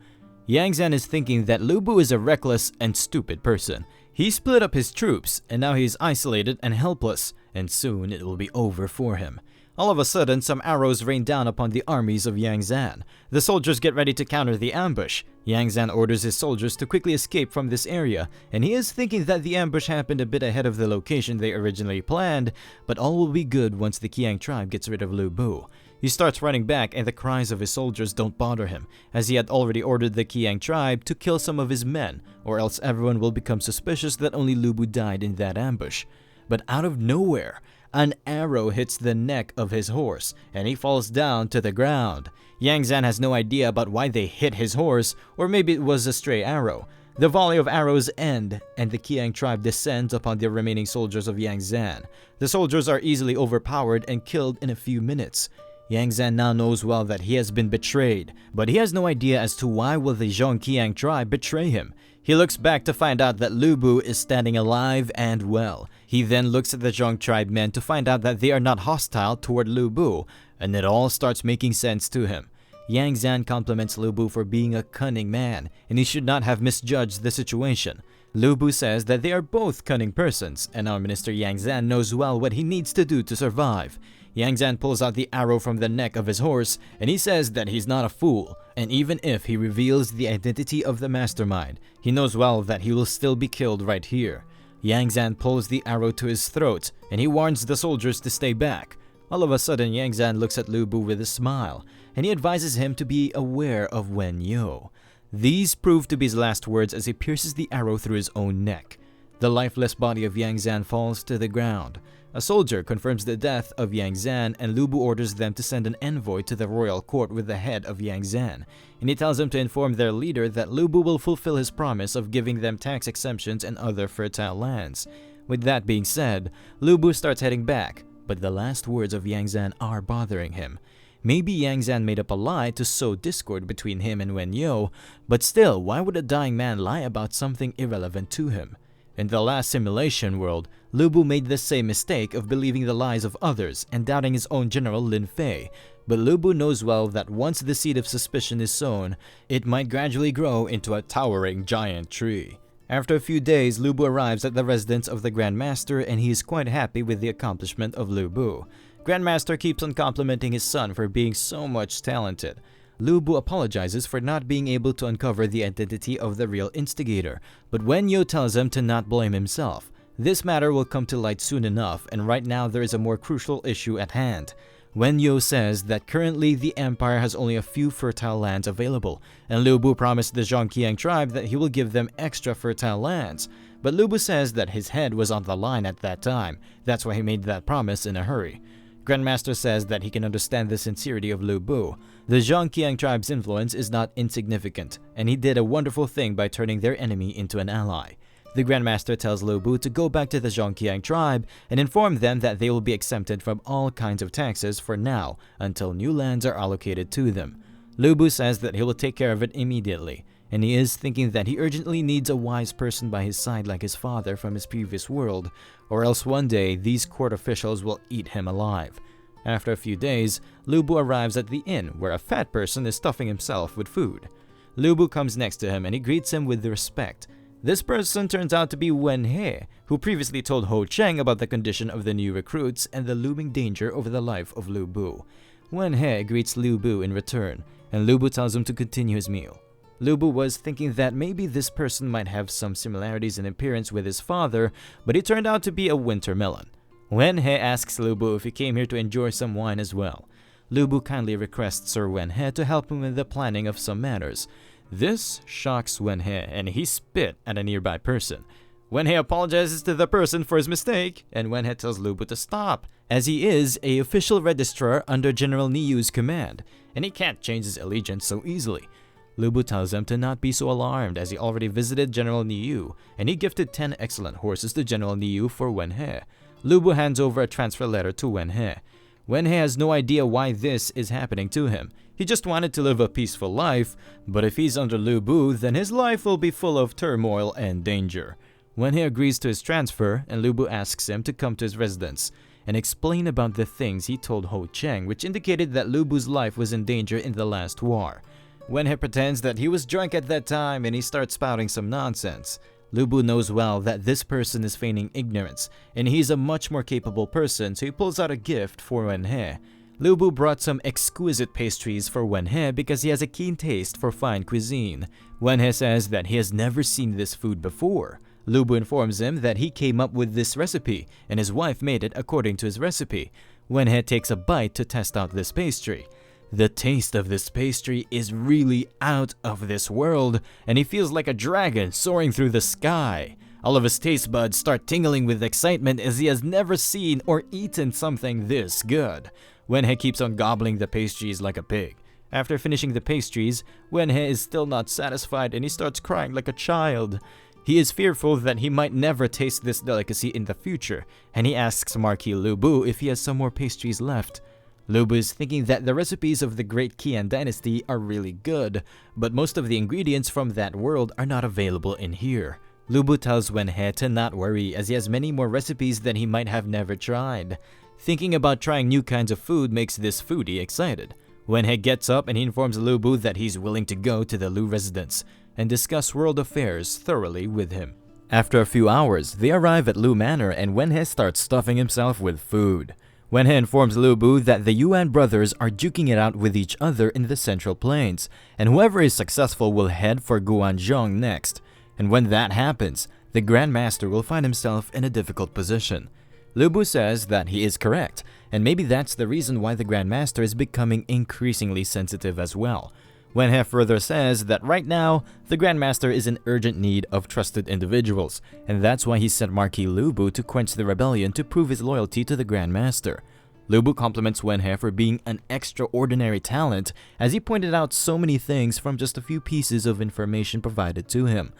Yang Zan is thinking that Lu Bu is a reckless and stupid person. He split up his troops, and now he is isolated and helpless, and soon it will be over for him. All of a sudden, some arrows rain down upon the armies of Yang Zan. The soldiers get ready to counter the ambush. Yang Zan orders his soldiers to quickly escape from this area, and he is thinking that the ambush happened a bit ahead of the location they originally planned, but all will be good once the Qiang tribe gets rid of Lu Bu. He starts running back and the cries of his soldiers don't bother him, as he had already ordered the Qiang tribe to kill some of his men, or else everyone will become suspicious that only Lu Bu died in that ambush. But out of nowhere, an arrow hits the neck of his horse, and he falls down to the ground. Yang Zan has no idea about why they hit his horse, or maybe it was a stray arrow. The volley of arrows end, and the Qiang tribe descends upon the remaining soldiers of Yang Zan. The soldiers are easily overpowered and killed in a few minutes. Yang Zan now knows well that he has been betrayed, but he has no idea as to why will the Zhongqiang tribe betray him. He looks back to find out that Lu Bu is standing alive and well. He then looks at the Zhong tribe men to find out that they are not hostile toward Lu Bu, and it all starts making sense to him. Yang Zan compliments Lu Bu for being a cunning man, and he should not have misjudged the situation. Lu Bu says that they are both cunning persons, and our Minister Yang Zan knows well what he needs to do to survive. Yang Zan pulls out the arrow from the neck of his horse, and he says that he's not a fool, and even if he reveals the identity of the mastermind, he knows well that he will still be killed right here. Yang Zan pulls the arrow to his throat, and he warns the soldiers to stay back. All of a sudden, Yang Zan looks at Lu Bu with a smile, and he advises him to be aware of Wen Yo. These prove to be his last words as he pierces the arrow through his own neck. The lifeless body of Yang Zan falls to the ground. A soldier confirms the death of Yang Zan, and Lu Bu orders them to send an envoy to the royal court with the head of Yang Zan, and he tells them to inform their leader that Lu Bu will fulfill his promise of giving them tax exemptions and other fertile lands. With that being said, Lu Bu starts heading back, but the last words of Yang Zan are bothering him. Maybe Yang Zan made up a lie to sow discord between him and Wen Yo, but still, why would a dying man lie about something irrelevant to him? In the last simulation world, Lu Bu made the same mistake of believing the lies of others and doubting his own general Lin Fei. But Lu Bu knows well that once the seed of suspicion is sown, it might gradually grow into a towering giant tree. After a few days, Lu Bu arrives at the residence of the Grand Master, and he is quite happy with the accomplishment of Lu Bu. Grand Master keeps on complimenting his son for being so much talented. Lu Bu apologizes for not being able to uncover the identity of the real instigator, but Wen Yo tells him to not blame himself. This matter will come to light soon enough, and right now there is a more crucial issue at hand. Wen Yo says that currently the empire has only a few fertile lands available, and Lu Bu promised the Zhongqiang tribe that he will give them extra fertile lands. But Lu Bu says that his head was on the line at that time. That's why he made that promise in a hurry. Grandmaster says that he can understand the sincerity of Lu Bu. The Zhongqiang tribe's influence is not insignificant, and he did a wonderful thing by turning their enemy into an ally. The Grandmaster tells Lu Bu to go back to the Zhongqiang tribe and inform them that they will be exempted from all kinds of taxes for now until new lands are allocated to them. Lu Bu says that he will take care of it immediately, and he is thinking that he urgently needs a wise person by his side like his father from his previous world, or else one day these court officials will eat him alive. After a few days, Lu Bu arrives at the inn where a fat person is stuffing himself with food. Lu Bu comes next to him and he greets him with respect. This person turns out to be Wen He, who previously told Ho Cheng about the condition of the new recruits and the looming danger over the life of Lu Bu. Wen He greets Lu Bu in return, and Lu Bu tells him to continue his meal. Lu Bu was thinking that maybe this person might have some similarities in appearance with his father, but he turned out to be a winter melon. Wen He asks Lu Bu if he came here to enjoy some wine as well. Lu Bu kindly requests Sir Wen He to help him with the planning of some matters. This shocks Wen He, and he spit at a nearby person. Wen He apologizes to the person for his mistake, and Wen He tells Lu Bu to stop, as he is a official registrar under General Niyu's command, and he can't change his allegiance so easily. Lu Bu tells him to not be so alarmed, as he already visited General Niyu, and he gifted 10 excellent horses to General Niyu for Wen He. Lu Bu hands over a transfer letter to Wen He. Wen He has no idea why this is happening to him. He just wanted to live a peaceful life, but if he's under Lu Bu, then his life will be full of turmoil and danger. Wen He agrees to his transfer, and Lu Bu asks him to come to his residence and explain about the things he told Ho Cheng, which indicated that Lu Bu's life was in danger in the last war. Wen He pretends that he was drunk at that time and he starts spouting some nonsense. Lu Bu knows well that this person is feigning ignorance, and he's a much more capable person, so he pulls out a gift for Wen He. Lu Bu brought some exquisite pastries for Wen He because he has a keen taste for fine cuisine. Wen He says that he has never seen this food before. Lu Bu informs him that he came up with this recipe, and his wife made it according to his recipe. Wen He takes a bite to test out this pastry. The taste of this pastry is really out of this world, and he feels like a dragon soaring through the sky. All of his taste buds start tingling with excitement as he has never seen or eaten something this good. Wen He keeps on gobbling the pastries like a pig. After finishing the pastries, Wen He is still not satisfied and he starts crying like a child. He is fearful that he might never taste this delicacy in the future, and he asks Marquis Lu Bu if he has some more pastries left. Lu Bu is thinking that the recipes of the great Qian dynasty are really good, but most of the ingredients from that world are not available in here. Lu Bu tells Wen He to not worry, as he has many more recipes that he might have never tried. Thinking about trying new kinds of food makes this foodie excited. Wen He gets up and he informs Lu Bu that he's willing to go to the Lu residence and discuss world affairs thoroughly with him. After a few hours, they arrive at Lu Manor and Wen He starts stuffing himself with food. Wen He informs Lu Bu that the Yuan brothers are duking it out with each other in the Central Plains, and whoever is successful will head for Guanzhong next. And when that happens, the Grand Master will find himself in a difficult position. Lu Bu says that he is correct, and maybe that's the reason why the Grand Master is becoming increasingly sensitive as well. Wen He further says that right now, the Grand Master is in urgent need of trusted individuals, and that's why he sent Marquis Lu Bu to quench the rebellion to prove his loyalty to the Grand Master. Lu Bu compliments Wen He for being an extraordinary talent, as he pointed out so many things from just a few pieces of information provided to him.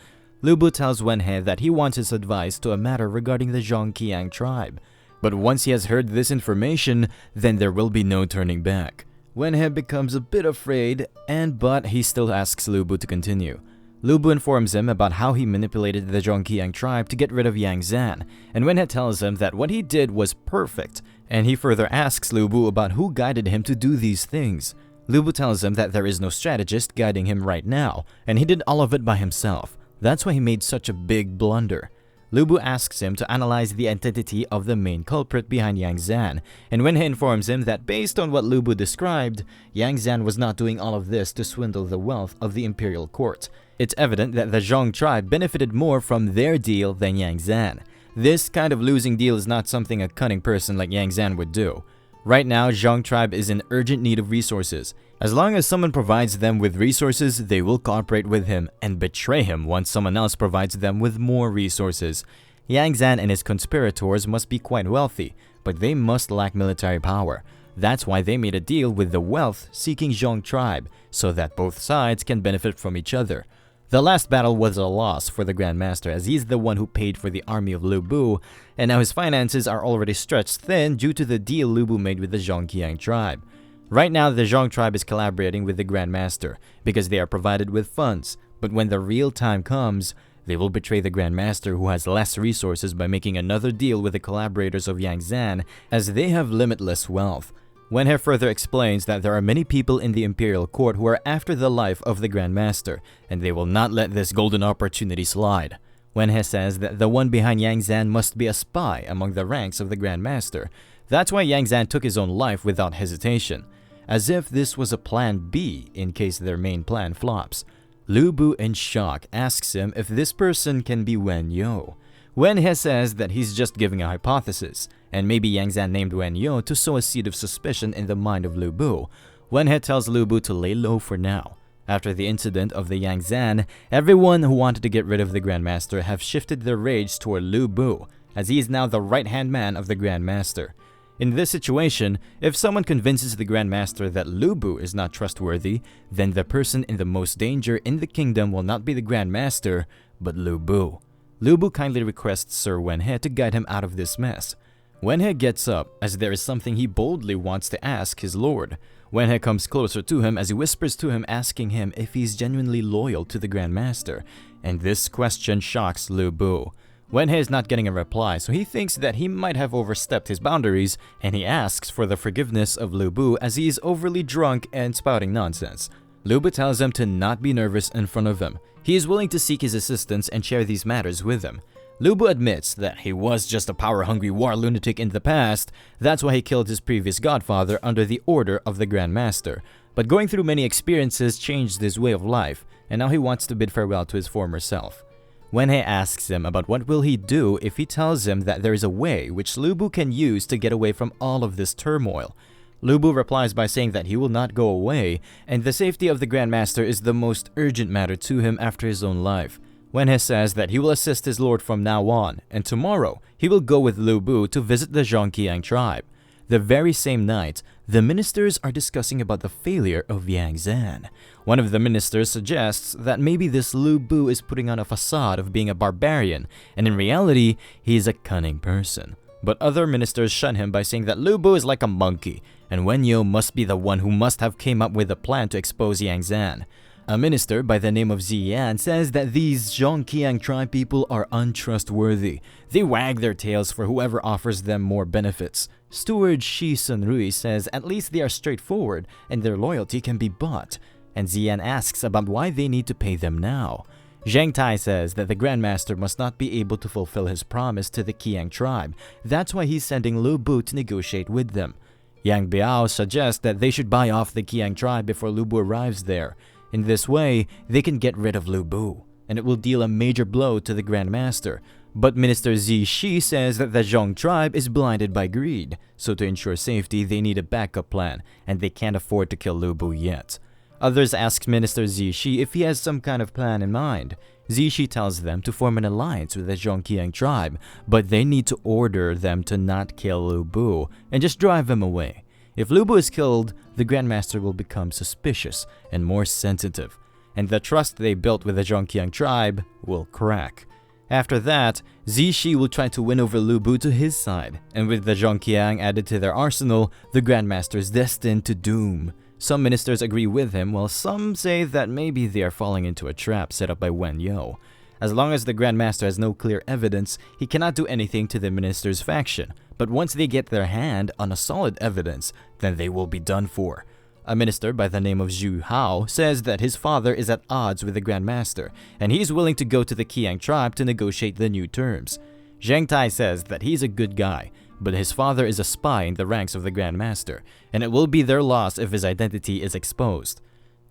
Lu Bu tells Wen He that he wants his advice to a matter regarding the Zhongqiang tribe. But once he has heard this information, then there will be no turning back. Wen He becomes a bit afraid, but he still asks Lu Bu to continue. Lu Bu informs him about how he manipulated the Zhongqiang tribe to get rid of Yang Zan, and Wen He tells him that what he did was perfect, and he further asks Lu Bu about who guided him to do these things. Lu Bu tells him that there is no strategist guiding him right now, and he did all of it by himself. That's why he made such a big blunder. Lu Bu asks him to analyze the identity of the main culprit behind Yang Zan, and Wen He informs him that based on what Lu Bu described, Yang Zan was not doing all of this to swindle the wealth of the imperial court. It's evident that the Zhong tribe benefited more from their deal than Yang Zan. This kind of losing deal is not something a cunning person like Yang Zan would do. Right now, Zhong tribe is in urgent need of resources. As long as someone provides them with resources, they will cooperate with him and betray him once someone else provides them with more resources. Yang Zan and his conspirators must be quite wealthy, but they must lack military power. That's why they made a deal with the wealth-seeking Zhong tribe, so that both sides can benefit from each other. The last battle was a loss for the Grand Master, as he's the one who paid for the army of Lu Bu, and now his finances are already stretched thin due to the deal Lu Bu made with the Zhongqiang tribe. Right now, the Zhong tribe is collaborating with the Grand Master because they are provided with funds, but when the real time comes, they will betray the Grand Master who has less resources by making another deal with the collaborators of Yang Zan, as they have limitless wealth. Wenhe further explains that there are many people in the Imperial Court who are after the life of the Grand Master, and they will not let this golden opportunity slide. Wenhe says that the one behind Yang Zan must be a spy among the ranks of the Grand Master. That's why Yang Zan took his own life without hesitation, as if this was a plan B in case their main plan flops. Lu Bu, in shock, asks him if this person can be Wen Yo. Wenhe says that he's just giving a hypothesis, and maybe Yang Zan named Wen Yo to sow a seed of suspicion in the mind of Lu Bu. Wenhe tells Lu Bu to lay low for now. After the incident of the Yang Zan, everyone who wanted to get rid of the Grand Master have shifted their rage toward Lu Bu, as he is now the right-hand man of the Grand Master. In this situation, if someone convinces the Grand Master that Lu Bu is not trustworthy, then the person in the most danger in the kingdom will not be the Grand Master, but Lu Bu. Lu Bu kindly requests Sir Wenhe to guide him out of this mess. Wenhe gets up, as there is something he boldly wants to ask his lord. Wenhe comes closer to him as he whispers to him, asking him if he's genuinely loyal to the Grand Master, and this question shocks Lu Bu. Wenhe is not getting a reply, so he thinks that he might have overstepped his boundaries, and he asks for the forgiveness of Lu Bu as he is overly drunk and spouting nonsense. Lu Bu tells him to not be nervous in front of him. He is willing to seek his assistance and share these matters with him. Lu Bu admits that he was just a power-hungry war lunatic in the past. That's why he killed his previous godfather under the order of the Grand Master. But going through many experiences changed his way of life, and now he wants to bid farewell to his former self. Wenhe asks him about what will he do if he tells him that there is a way which Lu Bu can use to get away from all of this turmoil. Lu Bu replies by saying that he will not go away, and the safety of the Grand Master is the most urgent matter to him after his own life. Wenhe says that he will assist his lord from now on, and tomorrow he will go with Lu Bu to visit the Zhongqiang tribe. The very same night, the ministers are discussing about the failure of Yang Zan. One of the ministers suggests that maybe this Lu Bu is putting on a facade of being a barbarian, and in reality, he is a cunning person. But other ministers shun him by saying that Lu Bu is like a monkey, and Wen Yo must be the one who must have came up with a plan to expose Yang Zan. A minister by the name of Ziyan says that these Zhongqiang tribe people are untrustworthy. They wag their tails for whoever offers them more benefits. Steward Shi Sunrui says at least they are straightforward and their loyalty can be bought. And Ziyan asks about why they need to pay them now. Zheng Tai says that the Grand Master must not be able to fulfill his promise to the Qiang tribe. That's why he's sending Lu Bu to negotiate with them. Yang Biao suggests that they should buy off the Qiang tribe before Lu Bu arrives there. In this way, they can get rid of Lu Bu, and it will deal a major blow to the Grand Master. But Minister Zi Shi says that the Zhong tribe is blinded by greed, so to ensure safety, they need a backup plan, and they can't afford to kill Lu Bu yet. Others ask Minister Zi Shi if he has some kind of plan in mind. Zi Shi tells them to form an alliance with the Zhongqiang tribe, but they need to order them to not kill Lu Bu and just drive him away. If Lu Bu is killed, the Grand Master will become suspicious and more sensitive, and the trust they built with the Zhongqiang tribe will crack. After that, Zi Shi will try to win over Lu Bu to his side, and with the Zhongqiang added to their arsenal, the Grand Master is destined to doom. Some ministers agree with him, while some say that maybe they are falling into a trap set up by Wen Yo. As long as the Grand Master has no clear evidence, he cannot do anything to the minister's faction. But once they get their hand on a solid evidence, then they will be done for. A minister by the name of Zhu Hao says that his father is at odds with the Grand Master, and he is willing to go to the Qiang tribe to negotiate the new terms. Zheng Tai says that he's a good guy, but his father is a spy in the ranks of the Grand Master, and it will be their loss if his identity is exposed.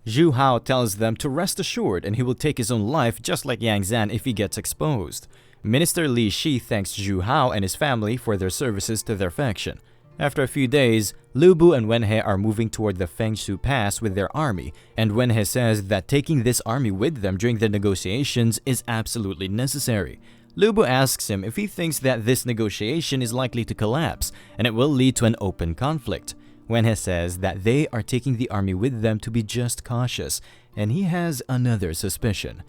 Zhu Hao tells them to rest assured and he will take his own life just like Yang Zan if he gets exposed. Minister Li Shi thanks Zhu Hao and his family for their services to their faction. After a few days, Lu Bu and Wenhe are moving toward the Fengshu Pass with their army, and Wenhe says that taking this army with them during the negotiations is absolutely necessary. Lu Bu asks him if he thinks that this negotiation is likely to collapse, and it will lead to an open conflict. Wenhe says that they are taking the army with them to be just cautious, and he has another suspicion.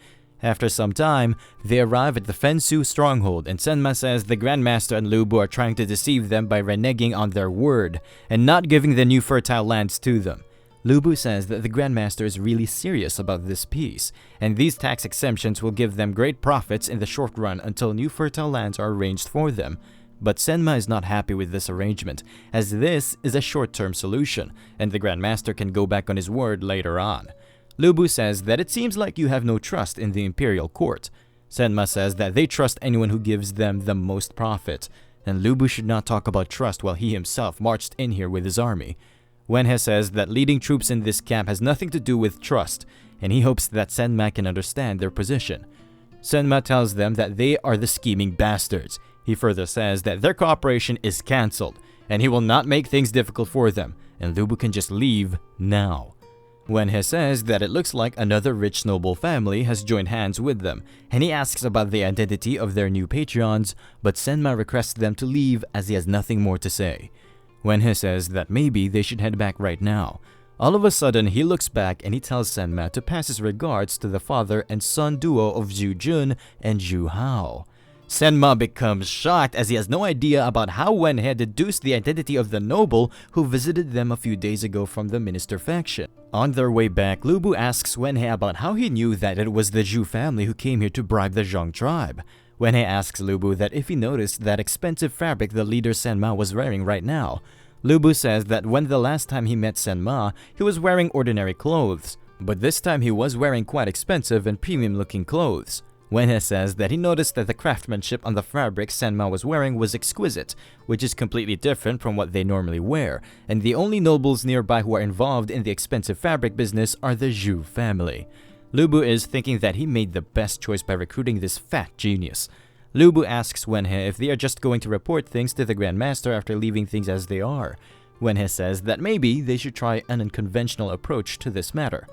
After some time, they arrive at the Fensu stronghold, and Senma says the Grand Master and Lu Bu are trying to deceive them by reneging on their word and not giving the new fertile lands to them. Lubu says that the Grandmaster is really serious about this piece, and these tax exemptions will give them great profits in the short run until new fertile lands are arranged for them. But Senma is not happy with this arrangement, as this is a short-term solution, and the Grandmaster can go back on his word later on. Lubu says that it seems like you have no trust in the Imperial Court. Senma says that they trust anyone who gives them the most profit, and Lubu should not talk about trust while he himself marched in here with his army. Wenhe says that leading troops in this camp has nothing to do with trust, and he hopes that Senma can understand their position. Senma tells them that they are the scheming bastards. He further says that their cooperation is cancelled, and he will not make things difficult for them, and Lubu can just leave now. Wenhe says that it looks like another rich noble family has joined hands with them, and he asks about the identity of their new patrons, but Senma requests them to leave as he has nothing more to say. Wenhe says that maybe they should head back right now. All of a sudden, he looks back and he tells Senma to pass his regards to the father and son duo of Zhu Jun and Zhu Hao. Senma becomes shocked as he has no idea about how Wenhe deduced the identity of the noble who visited them a few days ago from the minister faction. On their way back, Lubu asks Wenhe about how he knew that it was the Zhu family who came here to bribe the Zhang tribe. Wenhe asks Lubu that if he noticed that expensive fabric the leader Senma was wearing right now. Lubu says that when the last time he met Senma, he was wearing ordinary clothes, but this time he was wearing quite expensive and premium-looking clothes. Wenhe says that he noticed that the craftsmanship on the fabric Senma was wearing was exquisite, which is completely different from what they normally wear, and the only nobles nearby who are involved in the expensive fabric business are the Zhu family. Lubu is thinking that he made the best choice by recruiting this fat genius. Lubu asks Wenhe if they are just going to report things to the Grandmaster after leaving things as they are. Wenhe says that maybe they should try an unconventional approach to this matter.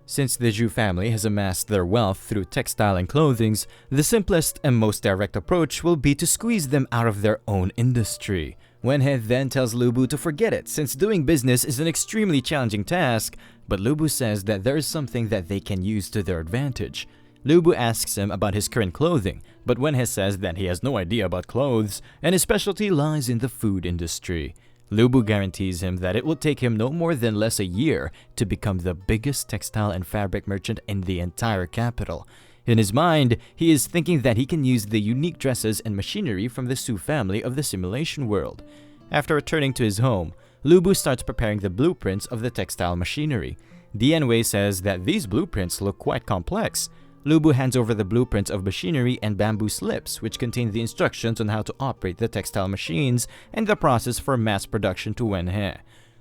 Since the Zhu family has amassed their wealth through textile and clothing, the simplest and most direct approach will be to squeeze them out of their own industry. Wenhe then tells Lubu to forget it, since doing business is an extremely challenging task, but Lubu says that there is something that they can use to their advantage. Lubu asks him about his current clothing, but Wenhe says that he has no idea about clothes, and his specialty lies in the food industry. Lubu guarantees him that it will take him no more than less a year to become the biggest textile and fabric merchant in the entire capital. In his mind, he is thinking that he can use the unique dresses and machinery from the Su family of the simulation world. After returning to his home, Lubu starts preparing the blueprints of the textile machinery. Dianwei says that these blueprints look quite complex. Lubu hands over the blueprints of machinery and bamboo slips, which contain the instructions on how to operate the textile machines and the process for mass production to Wenhe.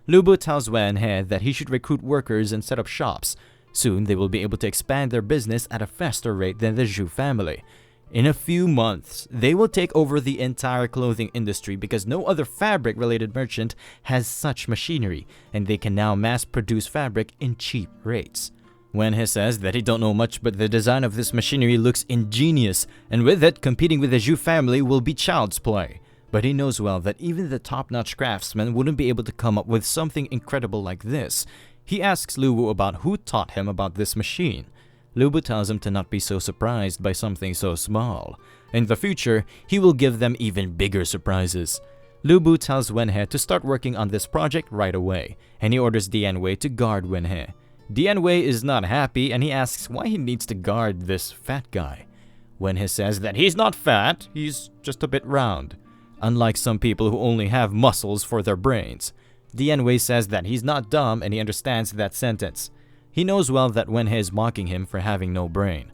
Lubu tells Wenhe that he should recruit workers and set up shops. Soon they will be able to expand their business at a faster rate than the Zhu family. In a few months, they will take over the entire clothing industry because no other fabric-related merchant has such machinery, and they can now mass-produce fabric in cheap rates. Wenhe says that he don't know much, but the design of this machinery looks ingenious, and with it, competing with the Zhu family will be child's play. But he knows well that even the top-notch craftsmen wouldn't be able to come up with something incredible like this. He asks Lubu about who taught him about this machine. Lubu tells him to not be so surprised by something so small. In the future, he will give them even bigger surprises. Lubu tells Wenhe to start working on this project right away, and he orders Dianwei to guard Wenhe. Dianwei is not happy and he asks why he needs to guard this fat guy. Wenhe says that he's not fat, he's just a bit round, unlike some people who only have muscles for their brains. Dianwei says that he's not dumb and he understands that sentence. He knows well that Wenhe is mocking him for having no brain.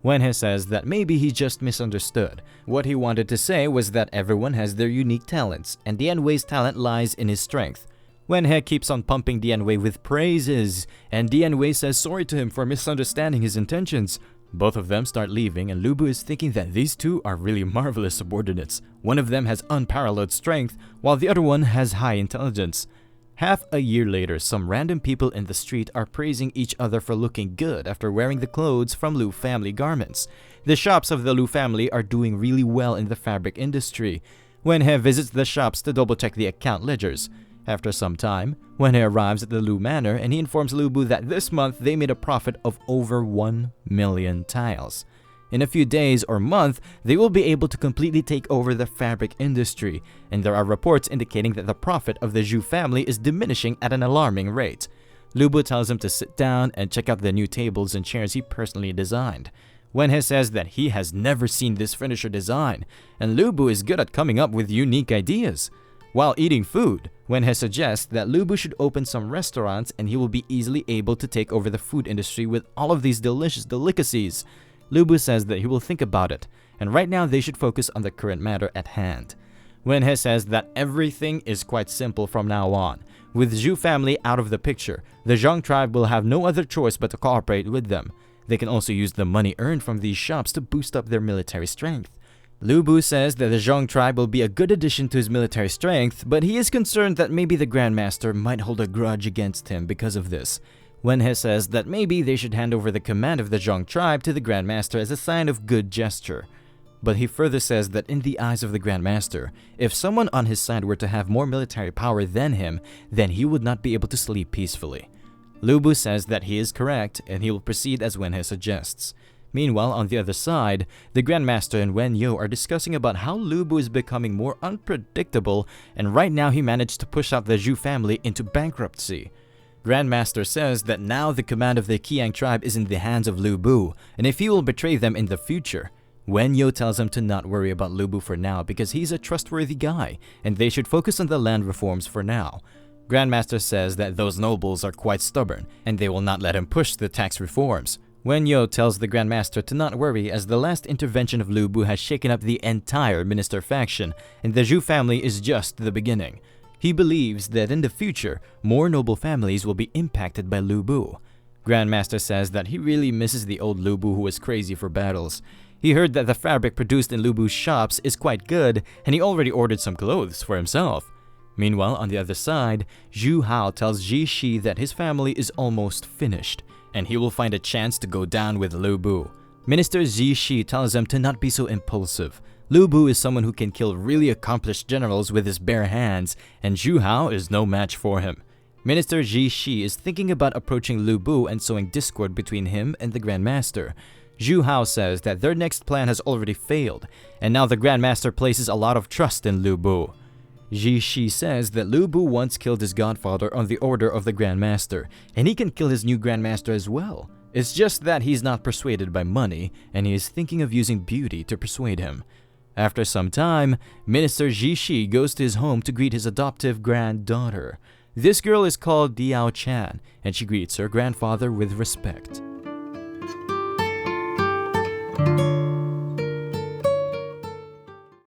Wenhe says that maybe he just misunderstood. What he wanted to say was that everyone has their unique talents, and Dianwei's talent lies in his strength. Wenhe keeps on pumping Dianwei with praises, and Dianwei says sorry to him for misunderstanding his intentions. Both of them start leaving, and Lubu is thinking that these two are really marvelous subordinates. One of them has unparalleled strength, while the other one has high intelligence. Half a year later, some random people in the street are praising each other for looking good after wearing the clothes from Lu family garments. The shops of the Lu family are doing really well in the fabric industry. Wenhe visits the shops to double-check the account ledgers. After some time, Wenhe arrives at the Lu Manor and he informs Lubu that this month they made a profit of over 1 million tiles. In a few days or month, they will be able to completely take over the fabric industry, and there are reports indicating that the profit of the Zhu family is diminishing at an alarming rate. Lu Bu tells him to sit down and check out the new tables and chairs he personally designed. Wenhe says that he has never seen this furniture design, and Lu Bu is good at coming up with unique ideas. While eating food, Wenhe suggests that Lu Bu should open some restaurants and he will be easily able to take over the food industry with all of these delicious delicacies. Lu Bu says that he will think about it, and right now they should focus on the current matter at hand. Wenhe says that everything is quite simple from now on. With Zhu family out of the picture, the Zhang tribe will have no other choice but to cooperate with them. They can also use the money earned from these shops to boost up their military strength. Lu Bu says that the Zhang tribe will be a good addition to his military strength, but he is concerned that maybe the Grandmaster might hold a grudge against him because of this. Wenhe says that maybe they should hand over the command of the Zhang tribe to the Grandmaster as a sign of good gesture. But he further says that in the eyes of the Grandmaster, if someone on his side were to have more military power than him, then he would not be able to sleep peacefully. Lu Bu says that he is correct and he will proceed as Wenhe suggests. Meanwhile, on the other side, the Grandmaster and Wen Yo are discussing about how Lu Bu is becoming more unpredictable, and right now he managed to push out the Zhu family into bankruptcy. Grandmaster says that now the command of the Qiang tribe is in the hands of Lu Bu, and if he will betray them in the future. Wen Yo tells him to not worry about Lu Bu for now because he's a trustworthy guy, and they should focus on the land reforms for now. Grandmaster says that those nobles are quite stubborn, and they will not let him push the tax reforms. Wen Yo tells the Grandmaster to not worry as the last intervention of Lu Bu has shaken up the entire minister faction, and the Zhu family is just the beginning. He believes that in the future, more noble families will be impacted by Lu Bu. Grandmaster says that he really misses the old Lu Bu who was crazy for battles. He heard that the fabric produced in Lu Bu's shops is quite good, and he already ordered some clothes for himself. Meanwhile, on the other side, Zhu Hao tells Ji Shi that his family is almost finished, and he will find a chance to go down with Lu Bu. Minister Ji Shi tells him to not be so impulsive. Lu Bu is someone who can kill really accomplished generals with his bare hands, and Zhu Hao is no match for him. Minister Ji Shi is thinking about approaching Lu Bu and sowing discord between him and the Grandmaster. Zhu Hao says that their next plan has already failed, and now the Grandmaster places a lot of trust in Lu Bu. Ji Shi says that Lu Bu once killed his godfather on the order of the Grandmaster, and he can kill his new Grandmaster as well. It's just that he's not persuaded by money, and he is thinking of using beauty to persuade him. After some time, Minister Ji Shi goes to his home to greet his adoptive granddaughter. This girl is called Diao Chan, and she greets her grandfather with respect.